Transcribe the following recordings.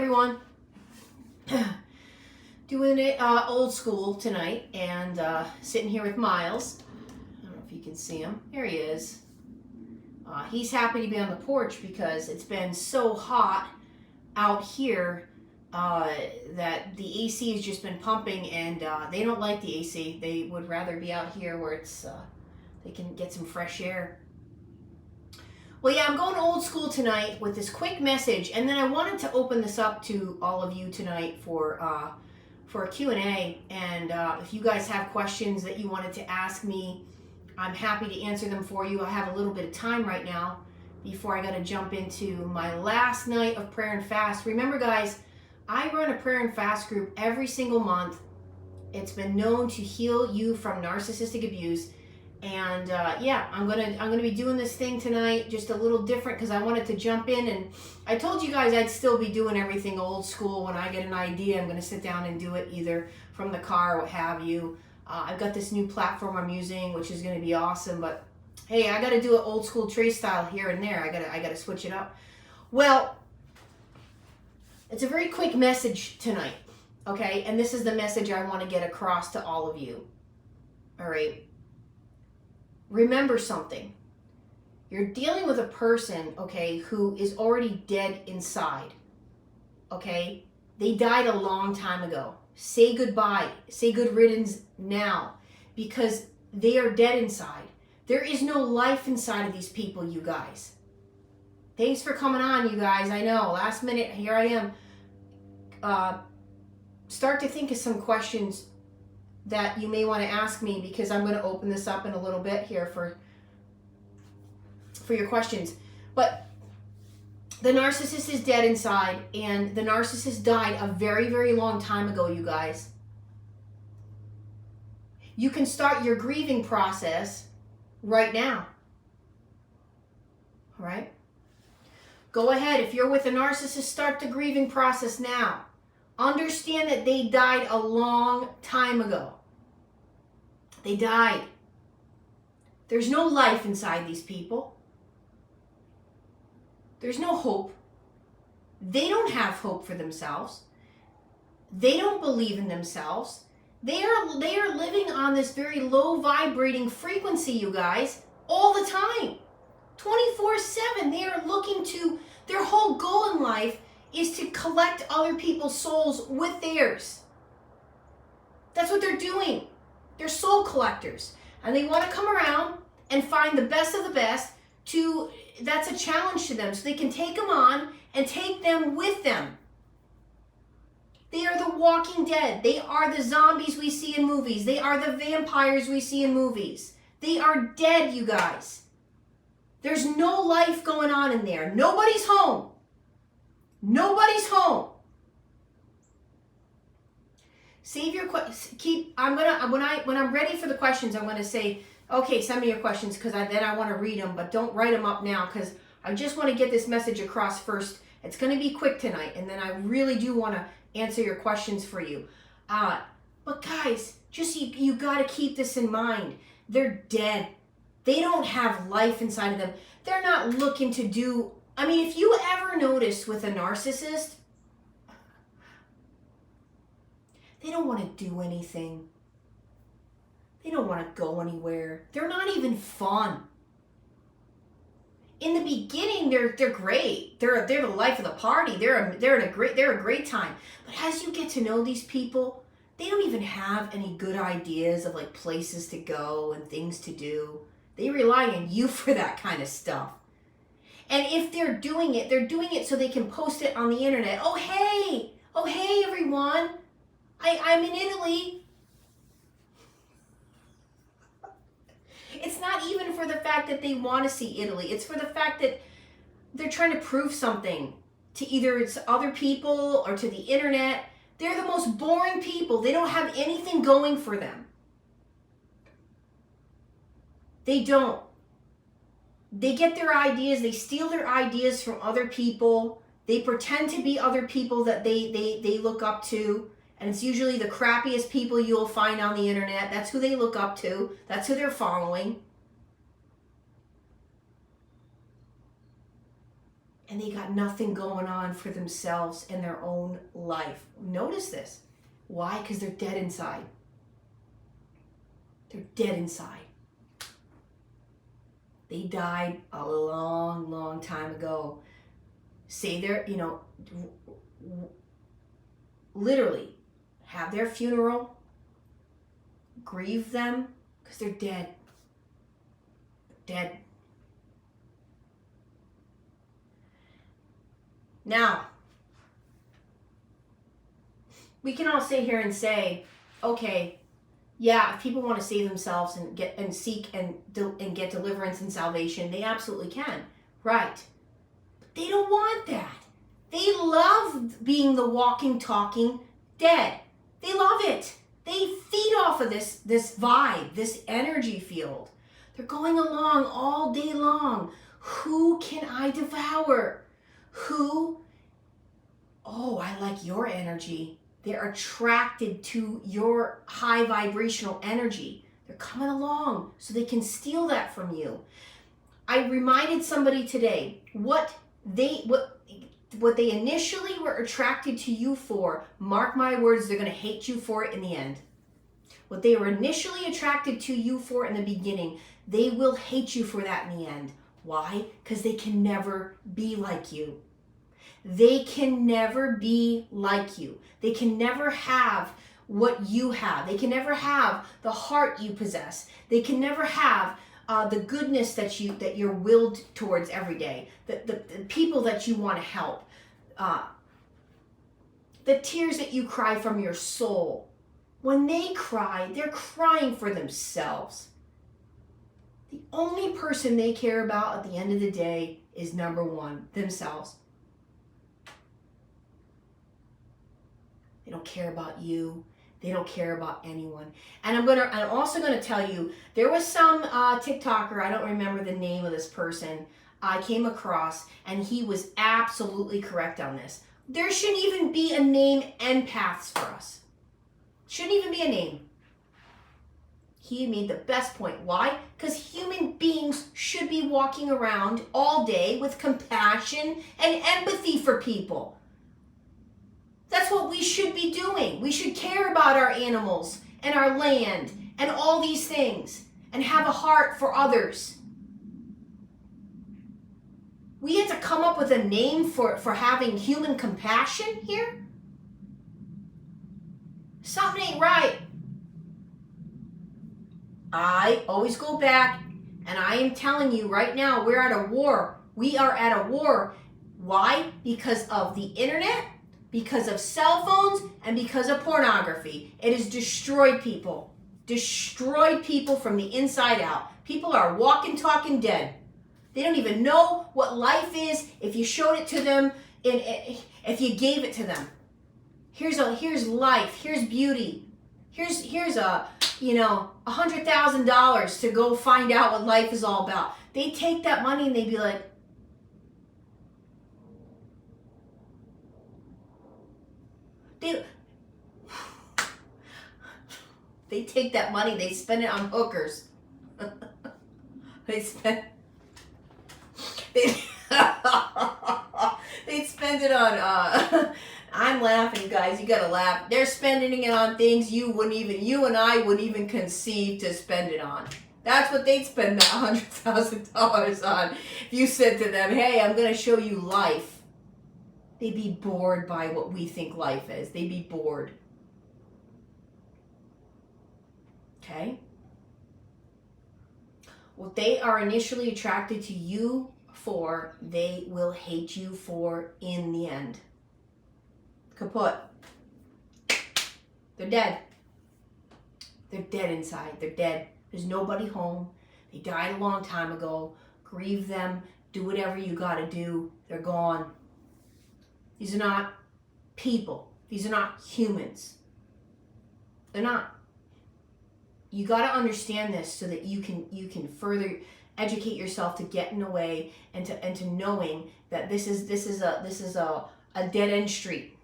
everyone. Doing it old school tonight, and sitting here with Miles. I don't know if you can see him. There he is. He's happy to be on the porch because it's been so hot out here that the AC has just been pumping, and they don't like the AC. They would rather be out here where it's they can get some fresh air. Well, yeah, I'm going old school tonight with this quick message, and then I wanted to open this up to all of you tonight for a Q&A, and if you guys have questions that you wanted to ask me, I'm happy to answer them for you. I have a little bit of time right now before I got to jump into my last night of prayer and fast. Remember, guys, I run a prayer and fast group every single month. It's been known to heal you from narcissistic abuse. And yeah, I'm gonna be doing this thing tonight, just a little different because I wanted to jump in. And I told you guys I'd still be doing everything old school. When I get an idea, I'm gonna sit down and do it either from the car or what have you. I've got this new platform I'm using, which is gonna be awesome. But hey, I gotta do it old school trace style here and there. I gotta switch it up. Well, it's a very quick message tonight, okay? And this is the message I want to get across to all of you. All right. Remember something. You're dealing with a person, okay, who is already dead inside, okay? They died a long time ago. Say goodbye. Say good riddance now, because they are dead inside. There is no life inside of these people, you guys. Thanks for coming on, you guys. I know, last minute, here I am. Start to think of some questions that you may want to ask me, because I'm going to open this up in a little bit here for your questions. But the narcissist is dead inside, and the narcissist died a very, very long time ago, you guys. You can start your grieving process right now. All right? Go ahead. If you're with a narcissist, start the grieving process now. Understand that they died a long time ago. They died. There's no life inside these people. There's no hope. They don't have hope for themselves. They don't believe in themselves. They are living on this very low vibrating frequency, you guys, all the time. 24/7. They are looking to, their whole goal in life is to collect other people's souls with theirs. That's what they're doing. They're soul collectors. And they want to come around and find the best of the best that's a challenge to them, so they can take them on and take them with them. They are the walking dead. They are the zombies we see in movies. They are the vampires we see in movies. They are dead, you guys. There's no life going on in there. Nobody's home. Nobody's home. Save your keep. I'm gonna when I'm ready for the questions, I'm gonna say, okay, send me your questions, because then I want to read them, but don't write them up now, because I just want to get this message across first. It's gonna be quick tonight, and then I really do want to answer your questions for you. But guys, just you got to keep this in mind. They're dead. They don't have life inside of them. They're not looking to do. I mean, if you ever notice with a narcissist, they don't want to do anything. They don't want to go anywhere. They're not even fun. In the beginning, they're great. They're the life of the party. They're a great time. But as you get to know these people, they don't even have any good ideas of like places to go and things to do. They rely on you for that kind of stuff. And if they're doing it so they can post it on the internet. Oh hey everyone, I'm in Italy. It's not even for the fact that they want to see Italy. It's for the fact that they're trying to prove something to either it's other people or to the internet. They're the most boring people. They don't have anything going for them. They don't. They get their ideas, they steal their ideas from other people. They pretend to be other people that they look up to. And it's usually the crappiest people you'll find on the internet. That's who they look up to. That's who they're following. and they got nothing going on for themselves in their own life. Notice this. Why? Because they're dead inside. They're dead inside. They died a long, long time ago. Say their, literally have their funeral, grieve them, because they're dead. Dead. Now, we can all sit here and say, okay, yeah, if people want to save themselves and seek and get deliverance and salvation, they absolutely can. Right. But they don't want that. They love being the walking, talking dead. They love it. They feed off of this vibe, this energy field. They're going along all day long. Who can I devour? Who? Oh, I like your energy. They're attracted to your high vibrational energy. They're coming along so they can steal that from you. I reminded somebody today what they initially were attracted to you for. Mark my words, they're going to hate you for it in the end. What they were initially attracted to you for in the beginning, they will hate you for that in the end. Why? Because they can never be like you. They can never be like you. They can never have what you have. They can never have the heart you possess. They can never have the goodness that you're willed towards every day. The people that you want to help. The tears that you cry from your soul. When they cry, they're crying for themselves. The only person they care about at the end of the day is number one, themselves. They don't care about you. They don't care about anyone. And I'm also gonna tell you, there was some TikToker, I don't remember the name of this person, I came across, and he was absolutely correct on this. There shouldn't even be a name empaths for us. Shouldn't even be a name. He made the best point. Why? Because human beings should be walking around all day with compassion and empathy for people. That's what we should be doing. We should care about our animals and our land and all these things and have a heart for others. We had to come up with a name for having human compassion here? Something ain't right. I always go back, and I am telling you right now, we're at a war. We are at a war. Why? Because of the internet, because of cell phones, and because of pornography. It has destroyed people. Destroyed people from the inside out. People are walking, talking dead. They don't even know what life is if you showed it to them, if you gave it to them. Here's life. Here's beauty. Here's $100,000 to go find out what life is all about. They take that money and they be like, they take that money, they spend it on hookers. They spend it on I'm laughing, guys. You gotta laugh. They're spending it on things you and I wouldn't even conceive to spend it on. That's what they'd spend that $100,000 on. If you said to them, hey, I'm gonna show you life, they'd be bored by what we think life is. They'd be bored. Okay? What they are initially attracted to you for, they will hate you for in the end. Kaput. They're dead. They're dead inside. They're dead. There's nobody home. They died a long time ago. Grieve them. Do whatever you gotta do. They're gone. These are not people. These are not humans. They're not. You gotta understand this so that you can further educate yourself to getting away and to knowing that this is a dead end street.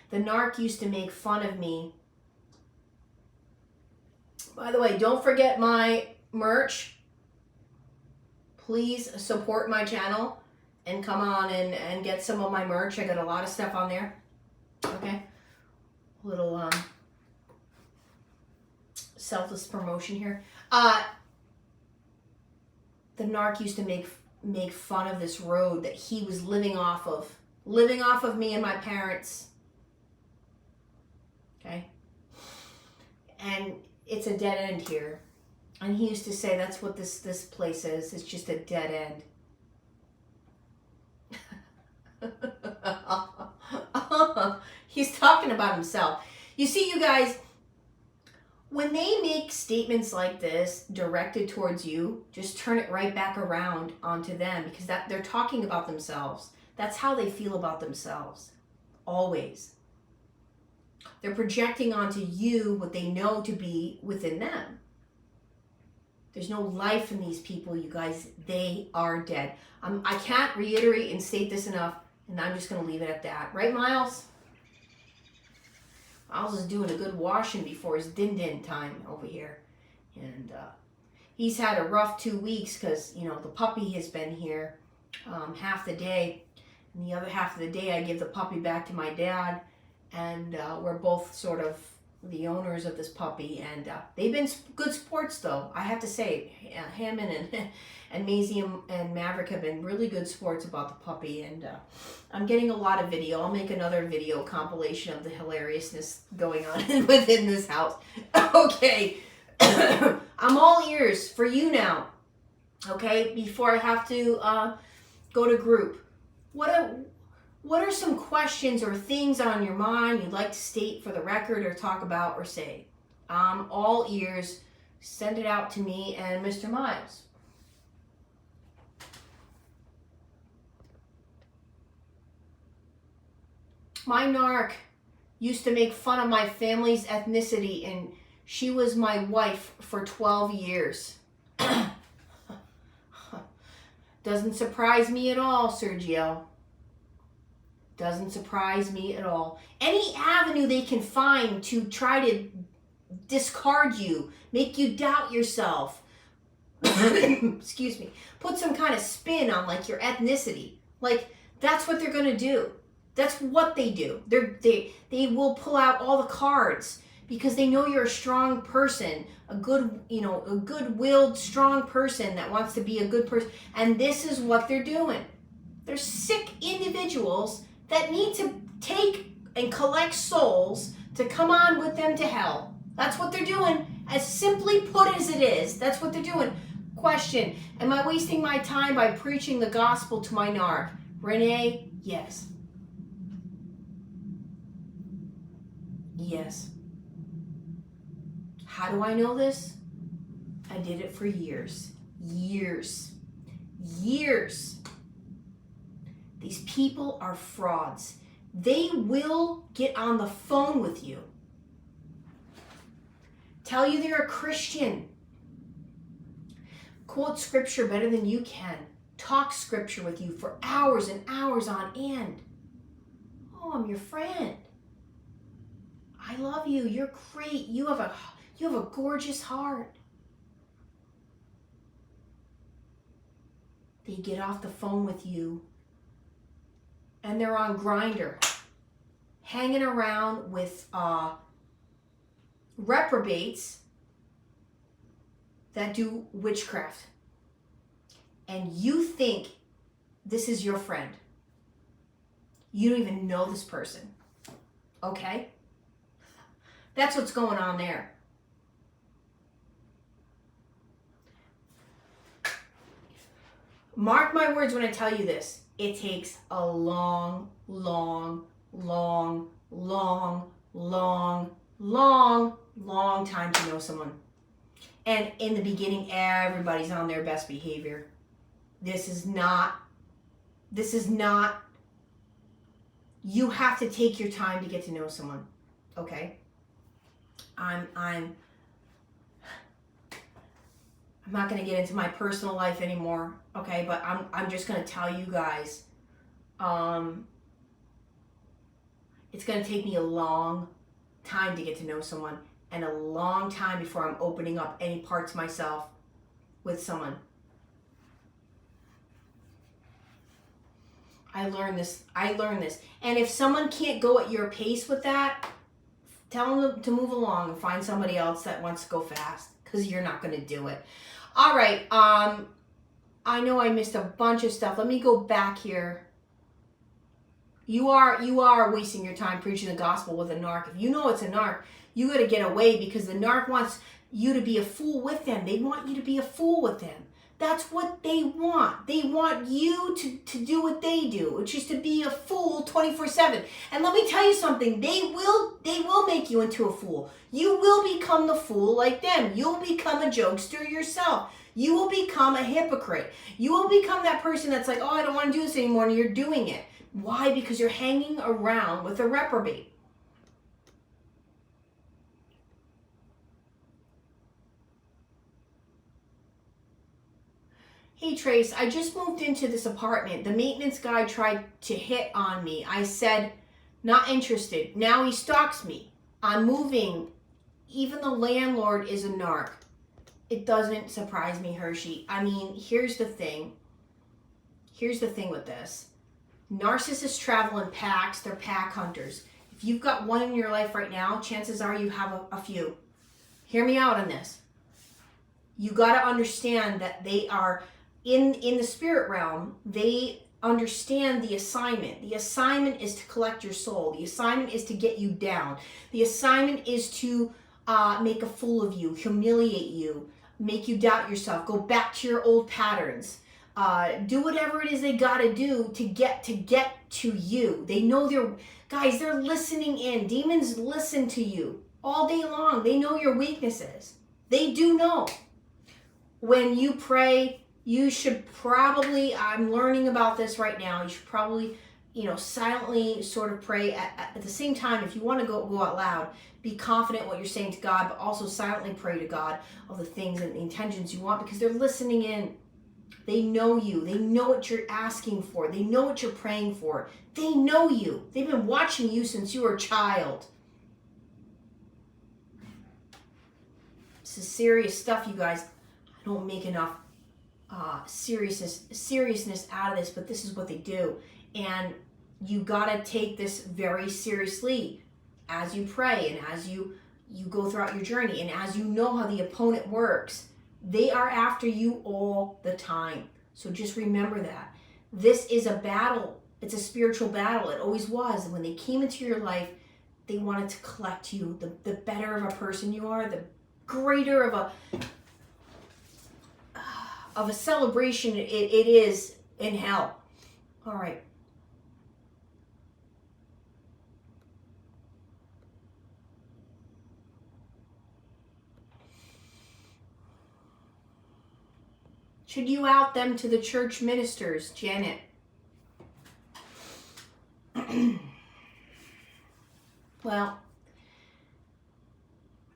The narc used to make fun of me. By the way, don't forget my merch, please support my channel and come on and get some of my merch. I got a lot of stuff on there. Okay. Little selfless promotion here. The narc used to make fun of this road that he was living off of me and my parents. Okay. And it's a dead end here. And he used to say that's what this place is. It's just a dead end. He's talking about himself. You see, you guys, when they make statements like this directed towards you, just turn it right back around onto them, because that they're talking about themselves. That's how they feel about themselves. Always. They're projecting onto you what they know to be within them. There's no life in these people, you guys. They are dead. I can't reiterate and state this enough, and I'm just going to leave it at that. Right, Miles? Miles is doing a good washing before his din-din time over here. And he's had a rough 2 weeks because, you know, the puppy has been here half the day. And the other half of the day, I give the puppy back to my dad. And we're both sort of the owners of this puppy. And they've been good sports, though. I have to say, Hammond and Maisie and Maverick have been really good sports about the puppy. And I'm getting a lot of video. I'll make another video compilation of the hilariousness going on within this house. Okay. I'm all ears for you now. Okay? Before I have to go to group. What are some questions or things on your mind you'd like to state for the record or talk about or say? I'm all ears. Send it out to me and Mr. Miles. My narc used to make fun of my family's ethnicity, and she was my wife for 12 years. Doesn't surprise me at all, Sergio. Doesn't surprise me at all. Any avenue they can find to try to discard you, make you doubt yourself, excuse me, put some kind of spin on like your ethnicity. Like, that's what they're going to do. That's what they do. They will pull out all the cards because they know you're a strong person, a good-willed, strong person that wants to be a good person. And this is what they're doing. They're sick individuals that need to take and collect souls to come on with them to hell. That's what they're doing. As simply put as it is, that's what they're doing. Question, am I wasting my time by preaching the gospel to my narc? Renee, yes. Yes. How do I know this? I did it for years. Years. These people are frauds. They will get on the phone with you. Tell you they're a Christian. Quote scripture better than you can. Talk scripture with you for hours and hours on end. Oh, I'm your friend. I love you. You're great. You have a gorgeous heart. They get off the phone with you and they're on Grindr, hanging around with reprobates that do witchcraft. And you think this is your friend. You don't even know this person. Okay? That's what's going on there. Mark my words when I tell you this. It takes a long time to know someone. And in the beginning, everybody's on their best behavior. This is not, you have to take your time to get to know someone. Okay? I'm not going to get into my personal life anymore, okay? But I'm just going to tell you guys, it's going to take me a long time to get to know someone, and a long time before I'm opening up any parts of myself with someone. I learned this. And if someone can't go at your pace with that, tell them to move along and find somebody else that wants to go fast, because you're not going to do it. All right. I know I missed a bunch of stuff. Let me go back here. You are wasting your time preaching the gospel with a narc. If you know it's a narc, you got to get away, because the narc wants you to be a fool with them. They want you to be a fool with them. That's what they want. They want you to do what they do, which is to be a fool 24/7. And let me tell you something. They will make you into a fool. You will become the fool like them. You'll become a jokester yourself. You will become a hypocrite. You will become that person that's like, oh, I don't want to do this anymore, and you're doing it. Why? Because you're hanging around with a reprobate. Hey Trace, I just moved into this apartment. The maintenance guy tried to hit on me. I said, not interested. Now he stalks me. I'm moving. Even the landlord is a narc. It doesn't surprise me, Hershey. I mean, here's the thing. Here's the thing with this. Narcissists travel in packs. They're pack hunters. If you've got one in your life right now, chances are you have a few. Hear me out on this. You got to understand that they are in the spirit realm. They understand the assignment. The assignment is to collect your soul. The assignment is to get you down. The assignment is to make a fool of you, humiliate you, make you doubt yourself, go back to your old patterns. Do whatever it is they got to do to get to you. They know they're listening in. Demons listen to you all day long. They know your weaknesses. They do know. When you pray, you should probably, I'm learning about this right now, you should probably, silently sort of pray at the same time. If you want to go out loud, be confident what you're saying to God, but also silently pray to God of the things and the intentions you want, because they're listening in. They know you. They know what you're asking for. They know what you're praying for. They know you. They've been watching you since you were a child. This is serious stuff, you guys. I don't make enough seriousness out of this, but this is what they do. And you gotta take this very seriously as you pray and as you go throughout your journey, and as you know how the opponent works. They are after you all the time. So just remember that. This is a battle. It's a spiritual battle. It always was. When they came into your life, they wanted to collect you. The better of a person you are, the greater of a celebration it is in hell. All right. Should you out them to the church ministers, Janet? Well,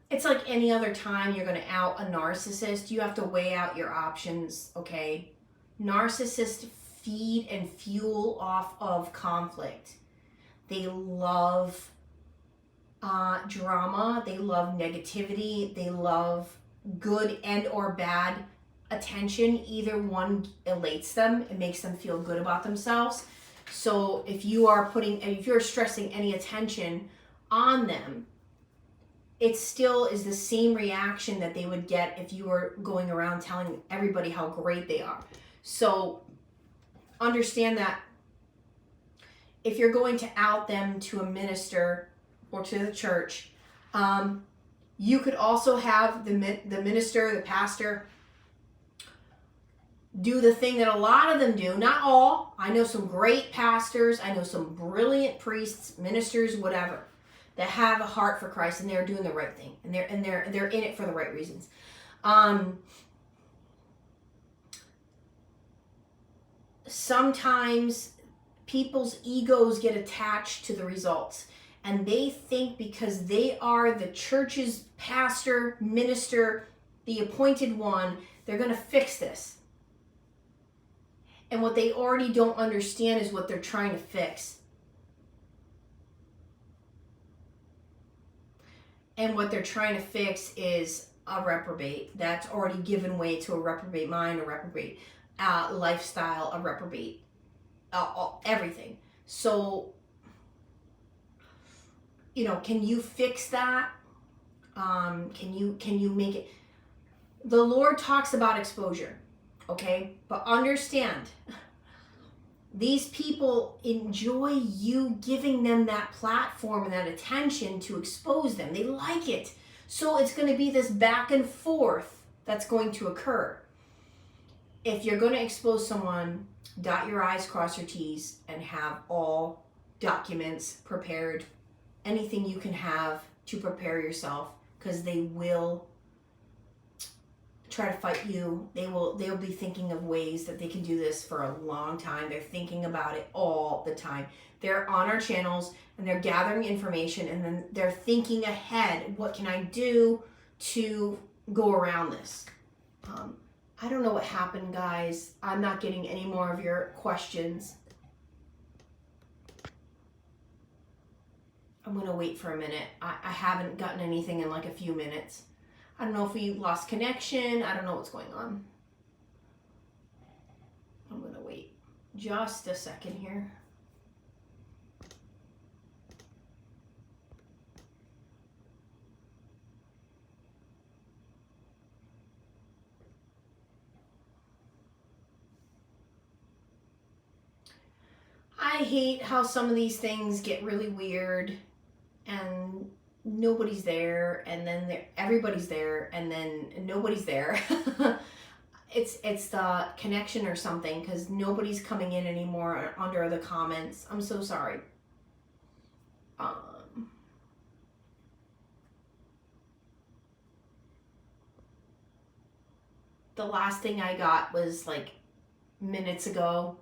it's like any other time you're going to out a narcissist. You have to weigh out your options, okay? Narcissists feed and fuel off of conflict. They love drama. They love negativity. They love good and or bad attention. Either one elates them. It makes them feel good about themselves. So if you're stressing any attention on them, it still is the same reaction that they would get if you were going around telling everybody how great they are. So understand that if you're going to out them to a minister or to the church, you could also have the minister, the pastor, do the thing that a lot of them do. Not all. I know some great pastors. I know some brilliant priests, ministers, whatever, that have a heart for Christ, and they're doing the right thing, and they're in it for the right reasons. Sometimes people's egos get attached to the results, and they think because they are the church's pastor, minister, the appointed one, they're going to fix this. And what they already don't understand is what they're trying to fix. And what they're trying to fix is a reprobate, that's already given way to a reprobate mind, a reprobate lifestyle, a reprobate everything. So, can you fix that? Can you make it? The Lord talks about exposure, okay? But understand, these people enjoy you giving them that platform and that attention to expose them. They like it. So it's going to be this back and forth that's going to occur. If you're going to expose someone, dot your I's, cross your T's, and have all documents prepared. Anything you can have to prepare yourself, because they will try to fight you. They'll be thinking of ways that they can do this for a long time. They're thinking about it all the time. They're on our channels and they're gathering information, and then they're thinking ahead. What can I do to go around this? I don't know what happened, guys. I'm not getting any more of your questions. I'm going to wait for a minute. I haven't gotten anything in like a few minutes. I don't know if we lost connection. I don't know what's going on. I'm going to wait just a second here. I hate how some of these things get really weird and nobody's there, and then everybody's there, and then nobody's there. It's the connection or something, because nobody's coming in anymore under the comments. I'm so sorry. The last thing I got was like minutes ago.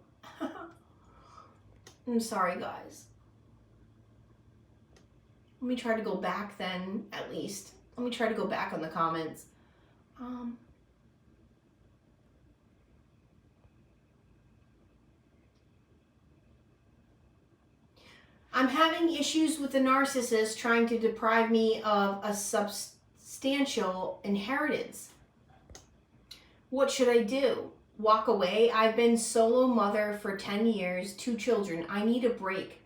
I'm sorry, guys. Let me try to go back then, at least. Let me try to go back on the comments. I'm having issues with the narcissist trying to deprive me of a substantial inheritance. What should I do? Walk away? I've been solo mother for 10 years, 2 children. I need a break.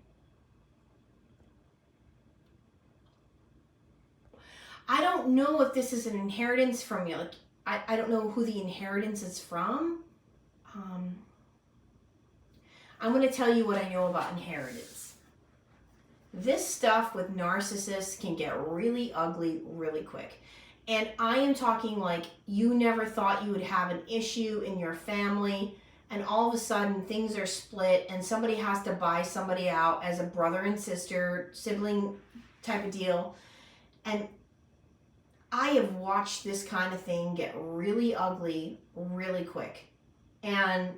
I don't know if this is an inheritance from you. Like, I don't know who the inheritance is from. I'm going to tell you what I know about inheritance. This stuff with narcissists can get really ugly really quick. And I am talking like you never thought you would have an issue in your family, and all of a sudden things are split and somebody has to buy somebody out as a brother and sister, sibling type of deal. And I have watched this kind of thing get really ugly really quick. And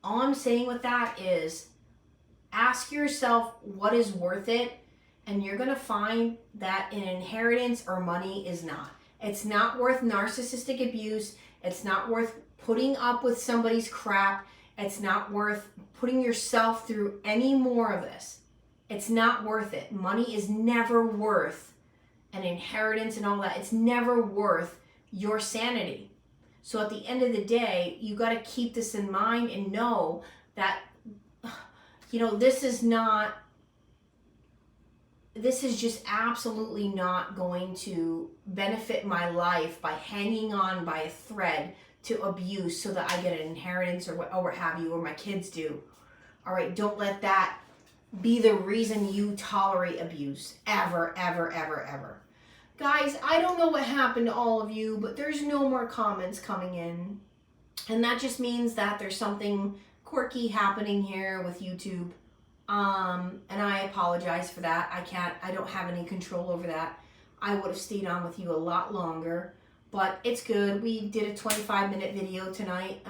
all I'm saying with that is ask yourself what is worth it, and you're going to find that an inheritance or money is not. It's not worth narcissistic abuse. It's not worth putting up with somebody's crap. It's not worth putting yourself through any more of this. It's not worth it. Money is never worth an inheritance and all that. It's never worth your sanity. So at the end of the day, you got to keep this in mind and know that, this is just absolutely not going to benefit my life by hanging on by a thread to abuse so that I get an inheritance or what have you, or my kids do. All right, don't let that be the reason you tolerate abuse. Ever, ever, ever, ever. Guys, I don't know what happened to all of you, but there's no more comments coming in. And that just means that there's something quirky happening here with YouTube. And I apologize for that. I don't have any control over that. I would have stayed on with you a lot longer, but it's good. We did a 25-minute video tonight.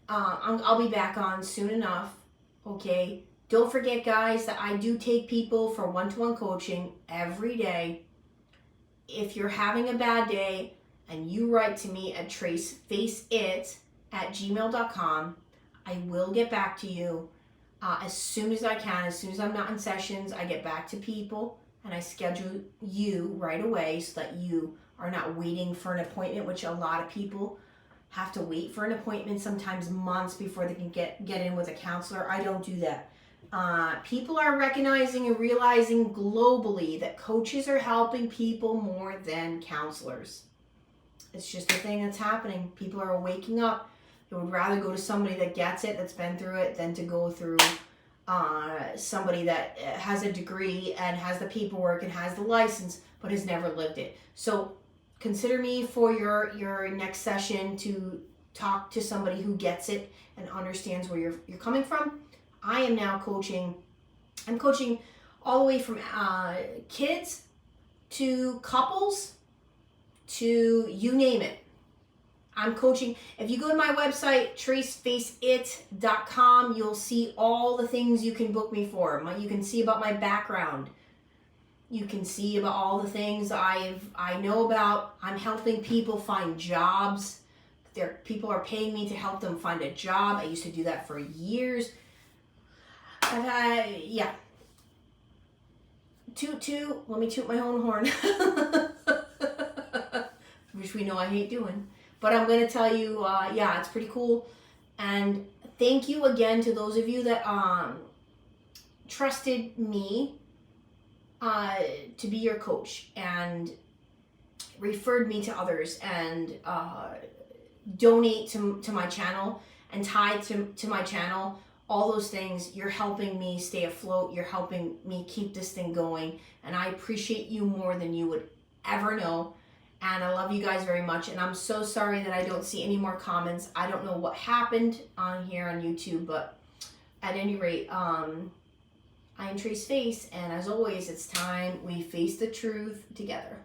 I'll be back on soon enough. Okay. Don't forget, guys, that I do take people for one-to-one coaching every day. If you're having a bad day and you write to me at tracefaceit@gmail.com, I will get back to you as soon as I can. As soon as I'm not in sessions, I get back to people. and I schedule you right away so that you are not waiting for an appointment, which a lot of people have to wait for an appointment, sometimes months before they can get in with a counselor. I don't do that. People are recognizing and realizing globally that coaches are helping people more than counselors. It's just a thing that's happening. People are waking up. They would rather go to somebody that gets it, that's been through it, than to go through somebody that has a degree and has the paperwork and has the license but has never lived it. So consider me for your next session to talk to somebody who gets it and understands where you're coming from. I am now coaching. I'm coaching all the way from kids to couples to you name it. I'm coaching. If you go to my website, tracefaceit.com, you'll see all the things you can book me for. You can see about my background. You can see about all the things I know about. I'm helping people find jobs. People are paying me to help them find a job. I used to do that for years. Yeah. Toot, let me toot my own horn. Which we know I hate doing. But I'm going to tell you, yeah, it's pretty cool. And thank you again to those of you that trusted me to be your coach and referred me to others and donate to my channel and tie to my channel. All those things, you're helping me stay afloat. You're helping me keep this thing going. And I appreciate you more than you would ever know. And I love you guys very much. And I'm so sorry that I don't see any more comments. I don't know what happened on here on YouTube, but at any rate, I am Trace Face. And as always, it's time we face the truth together.